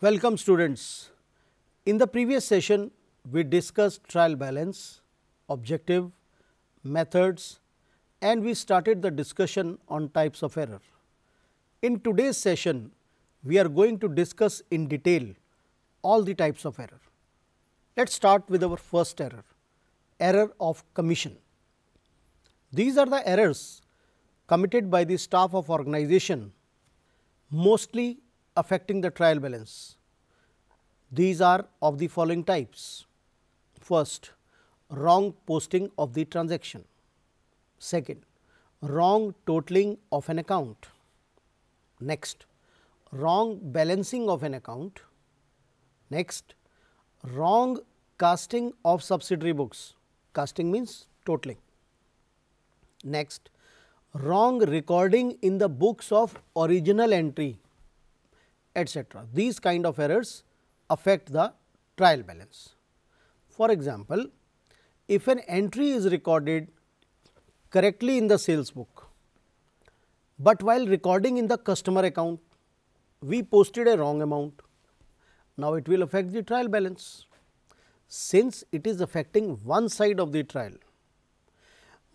Welcome students. In the previous session, we discussed trial balance, objective, methods and we started the discussion on types of error. In today's session, we are going to discuss in detail all the types of error. Let us start with our first error, error of commission. These are the errors committed by the staff of organization, mostly affecting the trial balance. These are of the following types. First, wrong posting of the transaction. Second, wrong totaling of an account. Next, wrong balancing of an account. Next, wrong casting of subsidiary books. Casting means totaling. Next, wrong recording in the books of original entry, etc. These kind of errors affect the trial balance. For example, if an entry is recorded correctly in the sales book, but while recording in the customer account, we posted a wrong amount. Now, it will affect the trial balance, since it is affecting one side of the trial.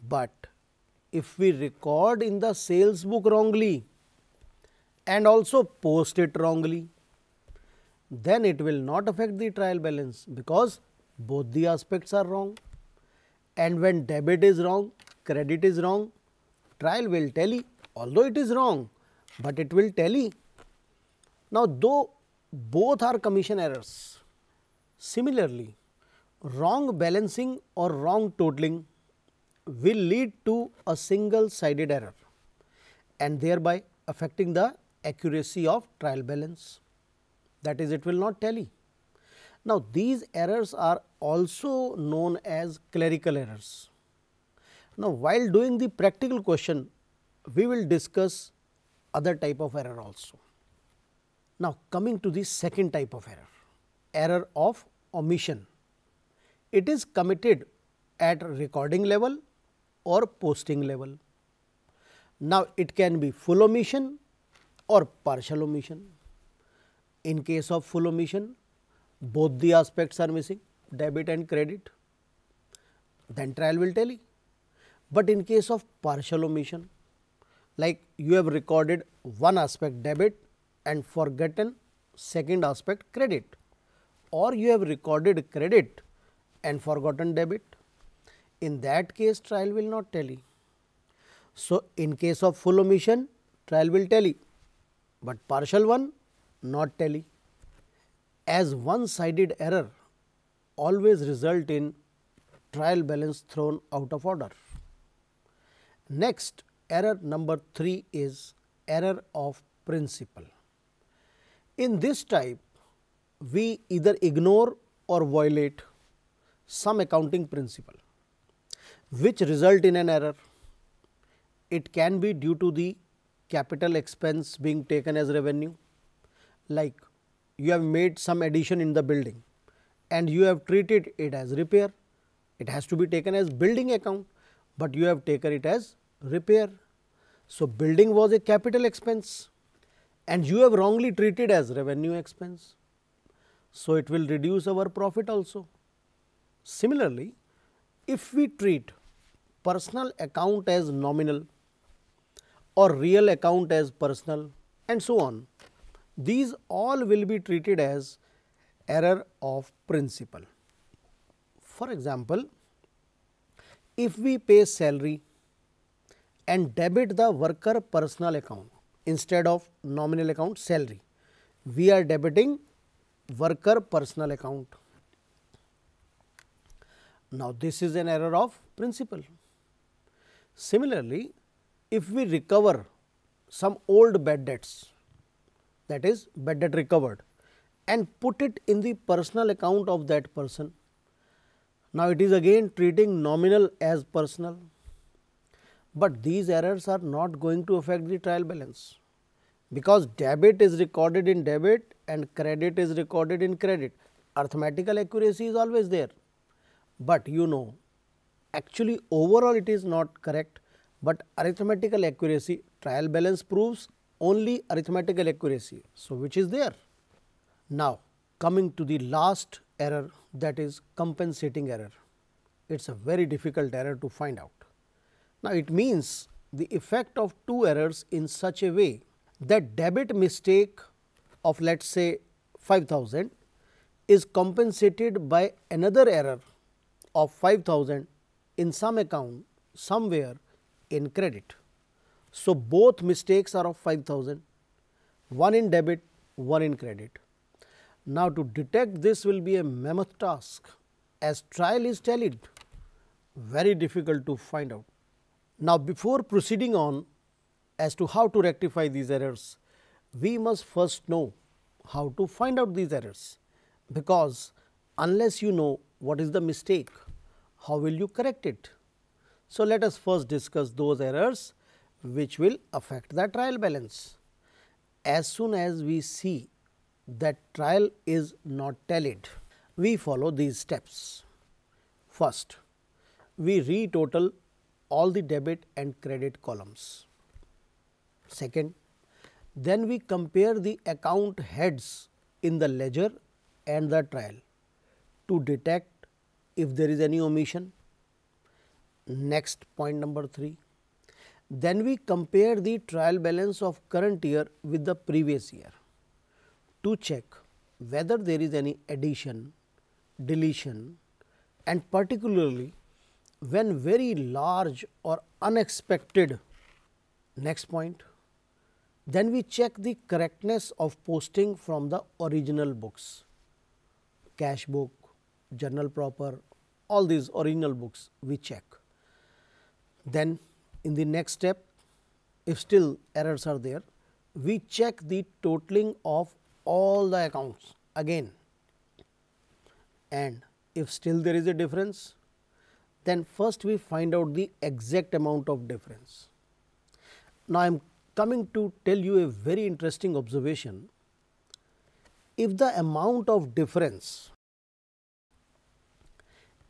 But if we record in the sales book wrongly and also post it wrongly, then it will not affect the trial balance, because both the aspects are wrong, and when debit is wrong, credit is wrong, trial will tally, although it is wrong, but it will tally. Now, though both are commission errors, similarly wrong balancing or wrong totaling will lead to a single sided error and thereby affecting the accuracy of trial balance, that is, it will not tally. Now, these errors are also known as clerical errors. Now, while doing the practical question, we will discuss other type of error also. Now, coming to the second type of error, error of omission. It is committed at recording level or posting level. Now, it can be full omission or partial omission. In case of full omission, both the aspects are missing, debit and credit, then trial will tally. But in case of partial omission, like you have recorded one aspect debit and forgotten second aspect credit, or you have recorded credit and forgotten debit, in that case trial will not tally. So, in case of full omission, trial will tally, but partial one not tally, as one sided error always result in trial balance thrown out of order. Next, error number 3 is error of principle. In this type, we either ignore or violate some accounting principle, which result in an error. It can be due to the capital expense being taken as revenue, like you have made some addition in the building and you have treated it as repair. It has to be taken as building account, but you have taken it as repair. So, building was a capital expense and you have wrongly treated as revenue expense. So, it will reduce our profit also. Similarly, if we treat personal account as nominal or real account as personal and so on, these all will be treated as error of principle. For example, if we pay salary and debit the worker personal account instead of nominal account salary, we are debiting worker personal account. Now, this is an error of principle. Similarly, if we recover some old bad debts, that is bad debt recovered, and put it in the personal account of that person, now it is again treating nominal as personal, but these errors are not going to affect the trial balance, because debit is recorded in debit and credit is recorded in credit. Arithmetical accuracy is always there, but actually overall it is not correct, but arithmetical accuracy, trial balance proves only arithmetical accuracy. So, which is there. Now, coming to the last error, that is compensating error. It is a very difficult error to find out. Now, it means the effect of two errors in such a way that debit mistake of let us say 5,000 is compensated by another error of 5,000 in some account somewhere in credit. So, both mistakes are of 5,000, one in debit, one in credit. Now, to detect this will be a mammoth task, as trial is tallied, very difficult to find out. Now, before proceeding on as to how to rectify these errors, we must first know how to find out these errors, because unless you know what is the mistake, how will you correct it? So, let us first discuss those errors which will affect the trial balance. As soon as we see that trial is not tallied, we follow these steps. First, we retotal all the debit and credit columns. Second, then we compare the account heads in the ledger and the trial to detect if there is any omission. Next, point number 3, then we compare the trial balance of current year with the previous year to check whether there is any addition, deletion, and particularly when very large or unexpected. Next point, then we check the correctness of posting from the original books, cash book, journal proper, all these original books we check. Then in the next step, if still errors are there, we check the totaling of all the accounts again, and if still there is a difference, then first we find out the exact amount of difference. Now, I am coming to tell you a very interesting observation. If the amount of difference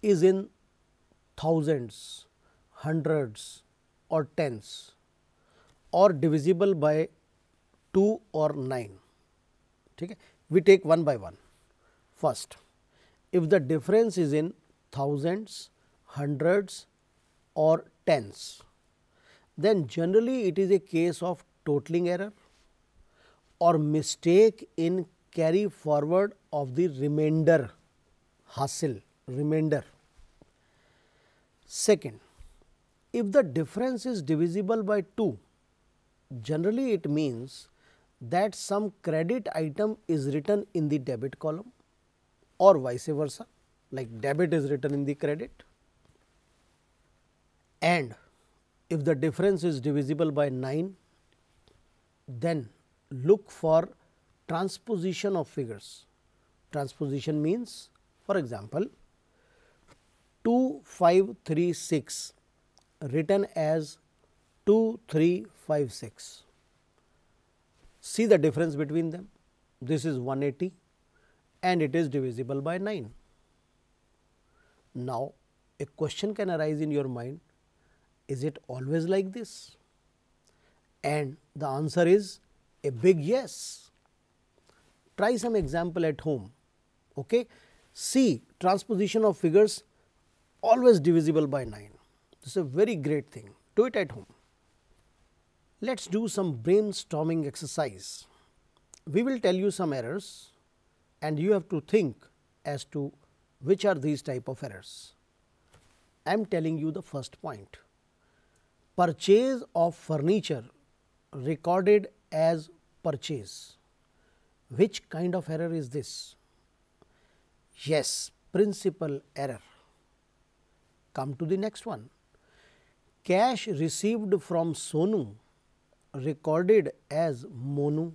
is in thousands, hundreds or tens or divisible by 2 or 9, okay? We take one by one. First, if the difference is in thousands, hundreds or tens, then generally it is a case of totaling error or mistake in carry forward of the remainder, hasil, remainder. Second, if the difference is divisible by 2, generally it means that some credit item is written in the debit column or vice versa, like debit is written in the credit. And if the difference is divisible by 9, then look for transposition of figures. Transposition means, for example, 2536 written as 2356. See the difference between them. This is 180 and it is divisible by 9. Now, a question can arise in your mind, is it always like this? And the answer is a big yes. Try some example at home. Okay? See transposition of figures always divisible by 9. This is a very great thing. Do it at home. Let us do some brainstorming exercise. We will tell you some errors and you have to think as to which are these type of errors. I am telling you the first point. Purchase of furniture recorded as purchase. Which kind of error is this? Yes, principal error. Come to the next one. Cash received from Sonu recorded as Monu.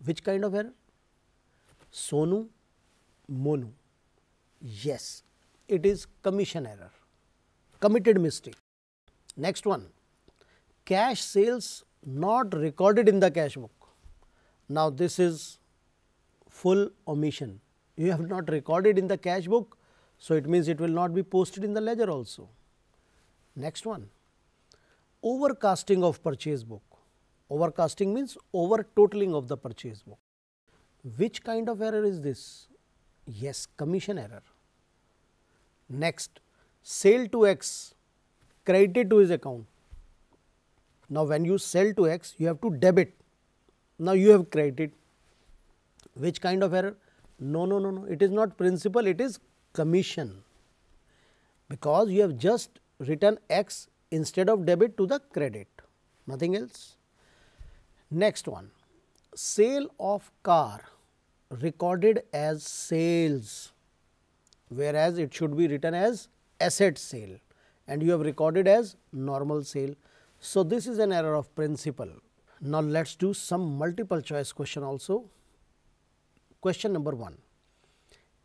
Which kind of error? Sonu, Monu. Yes, it is commission error, committed mistake. Next one, cash sales not recorded in the cash book. Now, this is full omission. You have not recorded in the cash book, so it means it will not be posted in the ledger also. Next one, overcasting of purchase book. Overcasting means over totaling of the purchase book. Which kind of error is this? Yes, commission error. Next, sale to X, credited to his account. Now, when you sell to X, you have to debit. Now, you have credited. Which kind of error? No. It is not principal, it is commission. Because you have just written X instead of debit to the credit, nothing else. Next one, sale of car recorded as sales, whereas it should be written as asset sale, and you have recorded as normal sale. So, this is an error of principle. Now, let us do some multiple choice question also. Question number 1,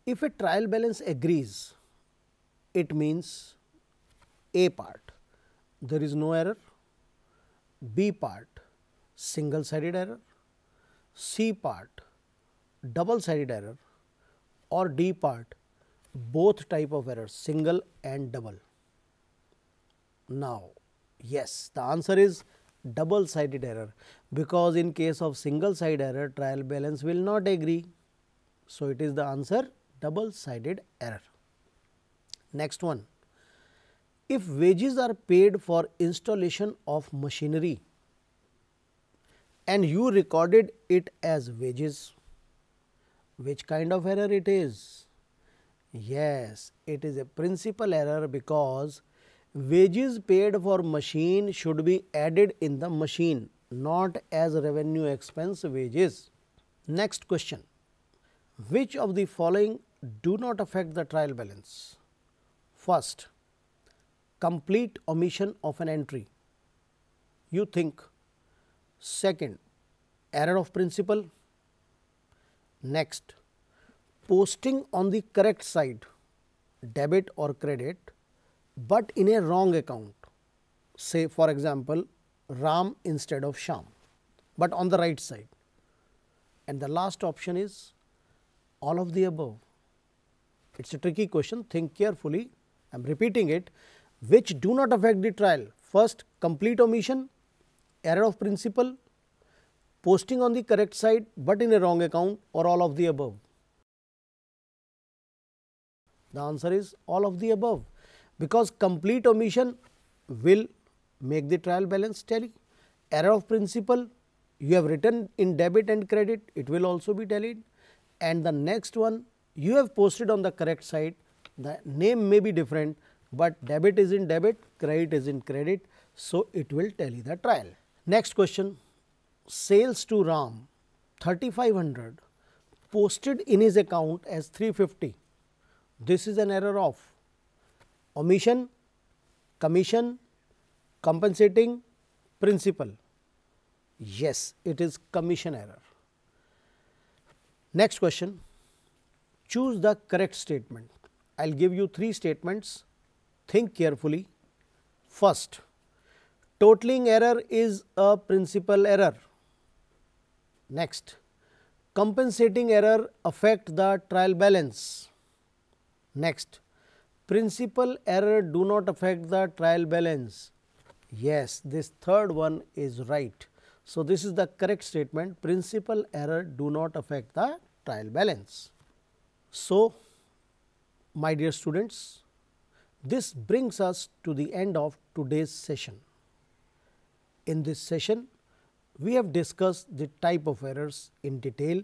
if a trial balance agrees, it means A part there is no error, B part single sided error, C part double sided error, or D part both type of errors, single and double. Now, yes, the answer is double sided error, because in case of single side error trial balance will not agree. So, it is the answer double sided error. Next one, if wages are paid for installation of machinery and you recorded it as wages, which kind of error it is? Yes, it is a principal error, because wages paid for machine should be added in the machine, not as revenue expense wages. Next question, which of the following do not affect the trial balance? First, complete omission of an entry, you think. Second, error of principle. Next, posting on the correct side, debit or credit, but in a wrong account, say for example Ram instead of Sham, but on the right side. And the last option is all of the above. It is a tricky question, think carefully. I am repeating it, which do not affect the trial. First, complete omission, error of principle, posting on the correct side but in a wrong account, or all of the above. The answer is all of the above, because complete omission will make the trial balance tally. Error of principle, you have written in debit and credit, it will also be tallied. And the next one, you have posted on the correct side, the name may be different, but debit is in debit, credit is in credit. So, it will tally the trial. Next question, sales to Ram 3500 posted in his account as 350. This is an error of omission, commission, compensating, principal. Yes, it is commission error. Next question, choose the correct statement. I will give you 3 statements, think carefully. First, totaling error is a principal error. Next, compensating error affect the trial balance. Next, principal error do not affect the trial balance. Yes, this third one is right. So, this is the correct statement, principal error do not affect the trial balance. So, my dear students, this brings us to the end of today's session. In this session, we have discussed the type of errors in detail,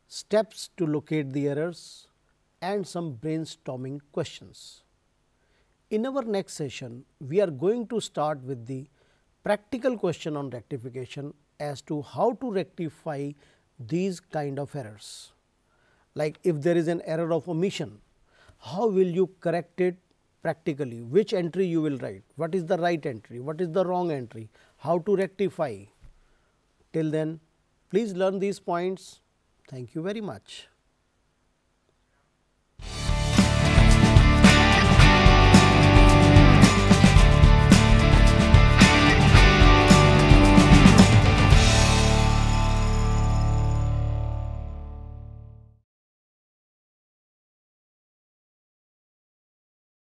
steps to locate the errors, and some brainstorming questions. In our next session, we are going to start with the practical question on rectification as to how to rectify these kind of errors. Like if there is an error of omission, how will you correct it practically? Which entry you will write? What is the right entry? What is the wrong entry? How to rectify? Till then, please learn these points. Thank you very much.